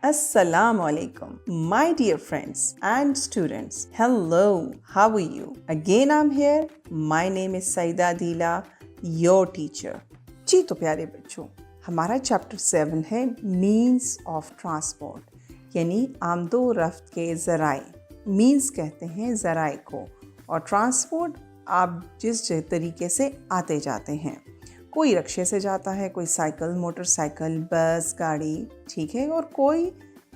Assalamu alaikum, my dear friends and students. Hello, how are you? Again, I'm here. My name is Saida Adila, your teacher. जी तो प्यारे बच्चों, हमारा chapter 7 है means of transport, यानी आमदो रफ्त के ज़राए. Means कहते हैं ज़राए को, और ट्रांसपोर्ट आप जिस तरीके से आते जाते हैं. कोई रिक्शे से जाता है, कोई साइकिल, मोटरसाइकिल, बस, गाड़ी, ठीक है, और कोई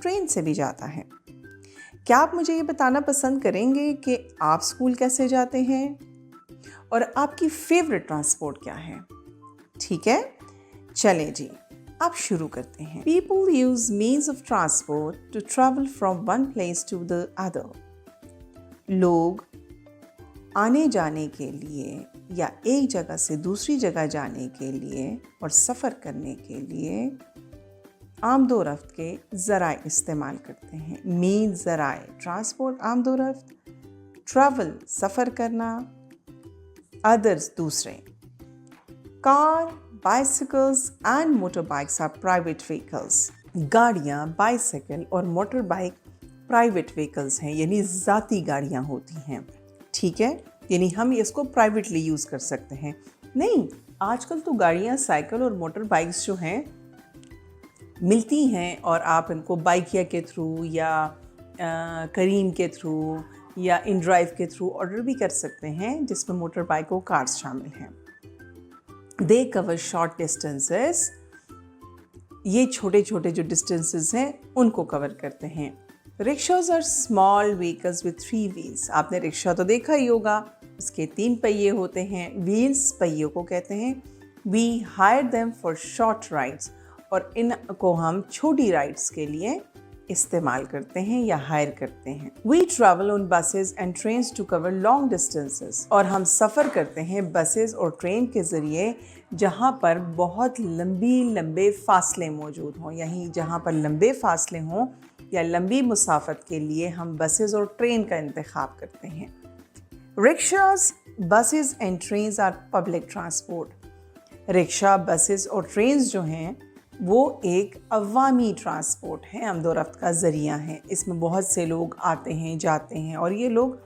ट्रेन से भी जाता है. क्या आप मुझे ये बताना पसंद करेंगे कि आप स्कूल कैसे जाते हैं और आपकी फेवरेट ट्रांसपोर्ट क्या है? ठीक है, चलें जी, आप शुरू करते हैं. People use means of transport to travel from one place to the other. लोग आने जाने के लिए या एक जगह से दूसरी जगह जाने के लिए और सफ़र करने के लिए आमदो रफ्त के ज़राए इस्तेमाल करते हैं. मीन ज़राए, ट्रांसपोर्ट आमदो रफ्त, ट्रैवल सफ़र करना, अदर्स दूसरे. Car, bicycles and motor bikes are private vehicles. गाड़ियाँ, बाइसिकल और मोटर बाइक प्राइवेट व्हीकल्स हैं, यानी ज़ाती गाड़ियाँ होती हैं. ठीक है, यानी हम इसको प्राइवेटली यूज़ कर सकते हैं. नहीं, आजकल तो गाड़ियाँ, साइकिल और मोटर बाइक्स जो हैं मिलती हैं, और आप इनको बाइकिया के थ्रू या करीम के थ्रू या इनड्राइव के थ्रू ऑर्डर भी कर सकते हैं, जिसमें मोटर बाइक और कार्स शामिल हैं. दे कवर शॉर्ट डिस्टेंसेस. ये छोटे छोटे जो डिस्टेंसेस हैं उनको कवर करते हैं. Rickshaws are small vehicles with 3 wheels. आपने रिक्शा तो देखा ही होगा, इसके 3 पहिए होते हैं. व्हील्स पहियों को कहते हैं. We hire them for short rides, और इनको हम छोटी राइड्स के लिए इस्तेमाल करते हैं या हायर करते हैं. We travel on buses and trains to cover long distances. और हम सफ़र करते हैं बसेस और ट्रेन के ज़रिए जहाँ पर बहुत लंबे फासले मौजूद हों. यहीं जहाँ पर लंबे फासले हों या लंबी मुसाफत के लिए हम बसेस और ट्रेन का इंतखाब करते हैं. Rickshaws, buses and trains are public transport. Rickshaw, buses और ट्रेन्स जो हैं वो एक अवामी ट्रांसपोर्ट है, आमदो रफ्त का ज़रिया है. इसमें बहुत से लोग आते हैं, जाते हैं, और ये लोग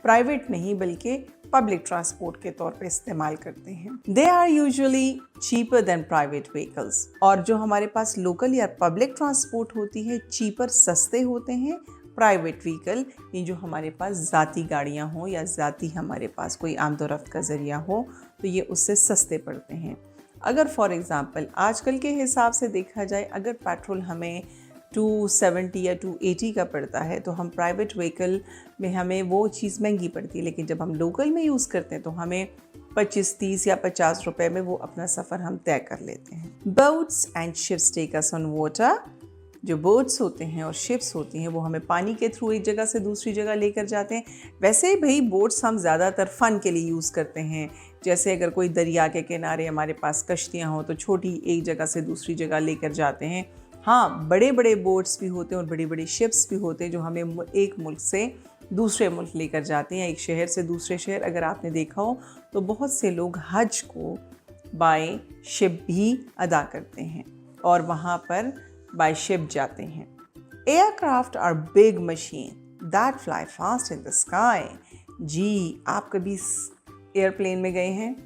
प्राइवेट नहीं बल्कि पब्लिक ट्रांसपोर्ट के तौर पे इस्तेमाल करते हैं. They are usually cheaper than private vehicles. और जो हमारे पास लोकल या पब्लिक ट्रांसपोर्ट होती है, चीपर, सस्ते होते हैं. प्राइवेट व्हीकल, ये जो हमारे पास ज़ाती गाड़ियाँ हों या ज़ाती हमारे पास कोई आमदो रफ्त का ज़रिया हो, तो ये उससे सस्ते पड़ते हैं. अगर फॉर एग्ज़ाम्पल आजकल के हिसाब से देखा जाए, अगर पेट्रोल हमें 270 या 280 का पड़ता है, तो हम प्राइवेट व्हीकल में हमें वो चीज़ महंगी पड़ती है. लेकिन जब हम लोकल में यूज़ करते हैं तो हमें 25, 30 या 50 रुपए में वो अपना सफ़र हम तय कर लेते हैं. Boats and ships take us on water. जो बोट्स होते हैं और शिप्स होती हैं वो हमें पानी के थ्रू एक जगह से दूसरी जगह लेकर जाते हैं. वैसे भाई बोट्स हम ज़्यादातर फ़न के लिए यूज़ करते हैं. जैसे अगर कोई दरिया के किनारे हमारे पास कश्तियाँ हों तो छोटी एक जगह से दूसरी जगह लेकर जाते हैं. हाँ, बड़े बड़े बोट्स भी होते हैं और बड़ी बड़ी शिप्स भी होते हैं जो हमें एक मुल्क से दूसरे मुल्क लेकर जाते हैं, एक शहर से दूसरे शहर. अगर आपने देखा हो तो बहुत से लोग हज को बाय शिप भी अदा करते हैं और वहाँ पर बाय शिप जाते हैं. Aircraft are big machine that fly fast in the sky. जी, आप कभी एयरप्लेन में गए हैं?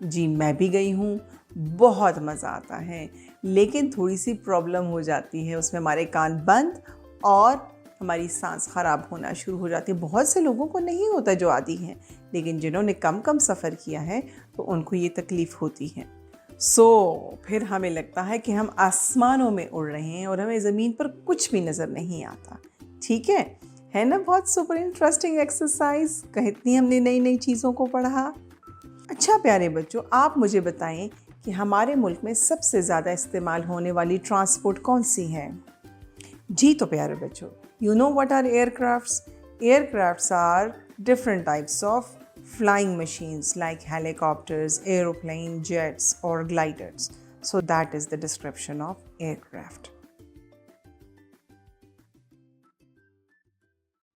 जी, मैं भी गई हूँ. बहुत मज़ा आता है, लेकिन थोड़ी सी प्रॉब्लम हो जाती है. उसमें हमारे कान बंद और हमारी सांस ख़राब होना शुरू हो जाती है. बहुत से लोगों को नहीं होता जो आदी हैं, लेकिन जिन्होंने कम सफ़र किया है तो उनको ये तकलीफ़ होती है. फिर हमें लगता है कि हम आसमानों में उड़ रहे हैं और हमें ज़मीन पर कुछ भी नज़र नहीं आता. ठीक है ना? बहुत सुपर इंटरेस्टिंग एक्सरसाइज. कितनी हमने नई नई चीज़ों को पढ़ा. अच्छा प्यारे बच्चों, आप मुझे बताएं कि हमारे मुल्क में सबसे ज़्यादा इस्तेमाल होने वाली ट्रांसपोर्ट कौन सी है? जी तो प्यारे बच्चों, you know what are aircrafts? Aircrafts are different types of flying machines like helicopters, aeroplane, jets or gliders. So that is the description of aircraft.